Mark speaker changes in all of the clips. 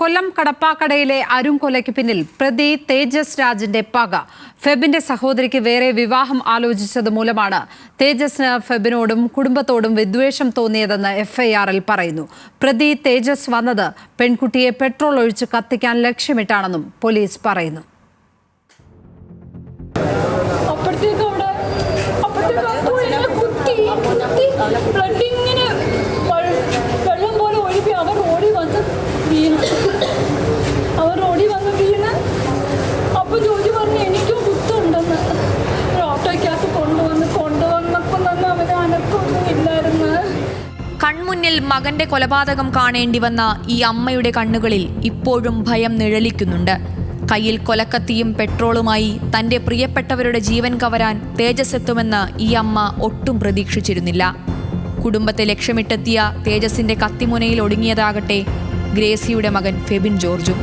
Speaker 1: കൊല്ലം കടപ്പാക്കടയിലെ അരുംകൊലയ്ക്ക് പിന്നിൽ പ്രതി തേജസ് രാജിന്റെ പക. ഫെബിന്റെ സഹോദരിക്ക് വേറെ വിവാഹം ആലോചിച്ചത് മൂലമാണ് തേജസിന് ഫെബിനോടും കുടുംബത്തോടും വിദ്വേഷം തോന്നിയതെന്ന് എഫ്ഐആറിൽ പറയുന്നു. പ്രതി തേജസ് വന്നത് പെൺകുട്ടിയെ പെട്രോൾ ഒഴിച്ച് കത്തിക്കാൻ ലക്ഷ്യമിട്ടാണെന്നും പോലീസ് പറയുന്നു.
Speaker 2: അവർ ഓടി വന്ന് വീണ് അപ്പോൾ ജോജി പറഞ്ഞു എനിക്കും കുത്തുണ്ടെന്ന്. ഓട്ടോയ്ക്കകത്ത് കൊണ്ടുവന്നപ്പോൾ തന്നെ അവന് അനക്കൊന്നും ഇല്ലായിരുന്നു.
Speaker 3: കൺമുന്നിൽ മകന്റെ കൊലപാതകം കാണേണ്ടി വന്ന ഈ അമ്മയുടെ കണ്ണുകളിൽ ഇപ്പോഴും ഭയം നിഴലിക്കുന്നുണ്ട്. കയ്യിൽ കൊലക്കത്തിയും പെട്രോളുമായി തന്റെ പ്രിയപ്പെട്ടവരുടെ ജീവൻ കവരാൻ തേജസ് എത്തുമെന്ന് ഈ അമ്മ ഒട്ടും പ്രതീക്ഷിച്ചിരുന്നില്ല. കുടുംബത്തെ ലക്ഷ്യമിട്ടെത്തിയ തേജസിന്റെ കത്തിമുനയിൽ ഒടുങ്ങിയതാകട്ടെ ഗ്രേസിയുടെ മകൻ ഫെബിൻ ജോർജും.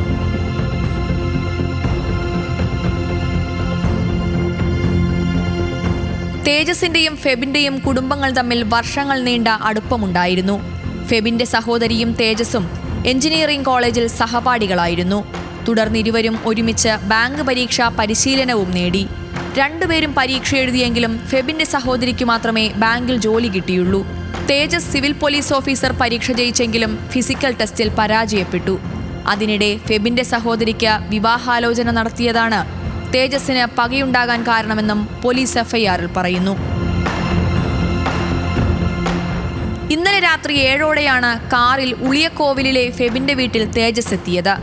Speaker 3: തേജസിന്റെയും ഫെബിന്റെയും കുടുംബങ്ങൾ തമ്മിൽ വർഷങ്ങൾ നീണ്ട അടുപ്പമുണ്ടായിരുന്നു. ഫെബിന്റെ സഹോദരിയും തേജസും എഞ്ചിനീയറിംഗ് കോളേജിൽ സഹപാഠികളായിരുന്നു. തുടർന്ന് ഇരുവരും ഒരുമിച്ച് ബാങ്ക് പരീക്ഷാ പരിശീലനവും നേടി. രണ്ടുപേരും പരീക്ഷ എഴുതിയെങ്കിലും ഫെബിന്റെ സഹോദരിക്ക് മാത്രമേ ബാങ്കിൽ ജോലി കിട്ടിയുള്ളൂ. തേജസ് സിവിൽ പോലീസ് ഓഫീസർ പരീക്ഷ ജയിച്ചെങ്കിലും ഫിസിക്കൽ ടെസ്റ്റിൽ പരാജയപ്പെട്ടു. അതിനിടെ ഫെബിന്റെ സഹോദരിക്ക് വിവാഹാലോചന നടത്തിയതാണ് തേജസിന് പകയുണ്ടാകാൻ കാരണമെന്നും പോലീസ് എഫ്ഐആറിൽ പറയുന്നു. ഇന്നലെ രാത്രി 7ഓടെയാണ് കാറിൽ ഉളിയക്കോവിലിലെ ഫെബിന്റെ വീട്ടിൽ തേജസ് എത്തിയത്.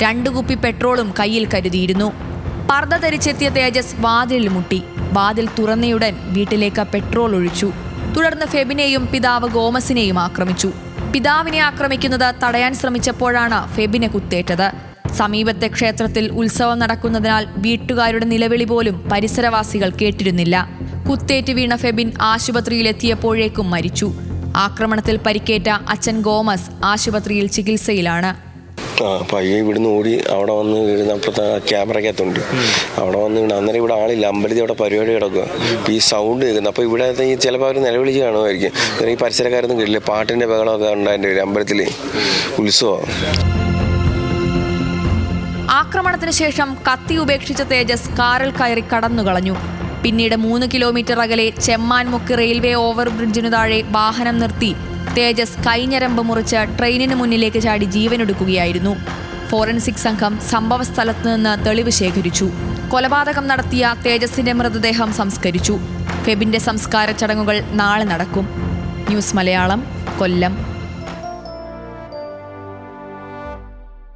Speaker 3: 2 കുപ്പി പെട്രോളും കയ്യിൽ കരുതിയിരുന്നു. പർദ്ദ ധരിച്ചെത്തിയ തേജസ് വാതിലിൽ മുട്ടി. വാതിൽ തുറന്നയുടൻ വീട്ടിലേക്ക് പെട്രോൾ ഒഴിച്ചു. തുടർന്ന് ഫെബിനെയും പിതാവ് ഗോമസിനെയും ആക്രമിച്ചു. പിതാവിനെ ആക്രമിക്കുന്നത് തടയാൻ ശ്രമിച്ചപ്പോഴാണ് ഫെബിനെ കുത്തേറ്റത്. സമീപത്തെ ക്ഷേത്രത്തിൽ ഉത്സവം നടക്കുന്നതിനാൽ വീട്ടുകാരുടെ നിലവിളി പോലും പരിസരവാസികൾ കേട്ടിരുന്നില്ല. കുത്തേറ്റ് വീണ ഫെബിൻ ആശുപത്രിയിലെത്തിയപ്പോഴേക്കും മരിച്ചു. ആക്രമണത്തിൽ പരിക്കേറ്റ അച്ഛൻ ഗോമസ് ആശുപത്രിയിൽ ചികിത്സയിലാണ്.
Speaker 4: പയ്യെ ഇവിടുന്ന് ഓടി അവിടെ വന്ന് വീഴുന്ന അപ്പുറത്തെ ക്യാമറയ്ക്കകത്തുണ്ട്. അവിടെ വന്ന് വീണ് അന്നേരം ഇവിടെ ആളില്ല. അമ്പലത്തിൽ അവിടെ പരിപാടി കിടക്കുക. ഈ സൗണ്ട് കേൾക്കുന്നത്. അപ്പോൾ ഇവിടെ ചിലപ്പോൾ അവർ നിലവിളിച്ച് കാണുമായിരിക്കും. ഈ പരിസരക്കാരൊന്നും കേട്ടില്ല. പാട്ടിൻ്റെ ബഹളമൊക്കെ ഉണ്ടായിട്ട് വരും. അമ്പലത്തിൽ ഉത്സവം.
Speaker 3: ആക്രമണത്തിന് ശേഷം കത്തി ഉപേക്ഷിച്ച തേജസ് കാറിൽ കയറി കടന്നുകളഞ്ഞു. പിന്നീട് 3 കിലോമീറ്റർ അകലെ ചെമ്മാൻമുക്ക് റെയിൽവേ ഓവർ ബ്രിഡ്ജിനു താഴെ വാഹനം നിർത്തി തേജസ് കൈഞ്ഞരമ്പ് മുറിച്ച് ട്രെയിനിന് മുന്നിലേക്ക് ചാടി ജീവനൊടുക്കുകയായിരുന്നു. ഫോറൻസിക് സംഘം സംഭവ സ്ഥലത്ത് നിന്ന് തെളിവ് ശേഖരിച്ചു. കൊലപാതകം നടത്തിയ തേജസിന്റെ മൃതദേഹം സംസ്കരിച്ചു. ഫെബിന്റെ സംസ്കാര ചടങ്ങുകൾ നാളെ നടക്കും. ന്യൂസ് മലയാളം, കൊല്ലം.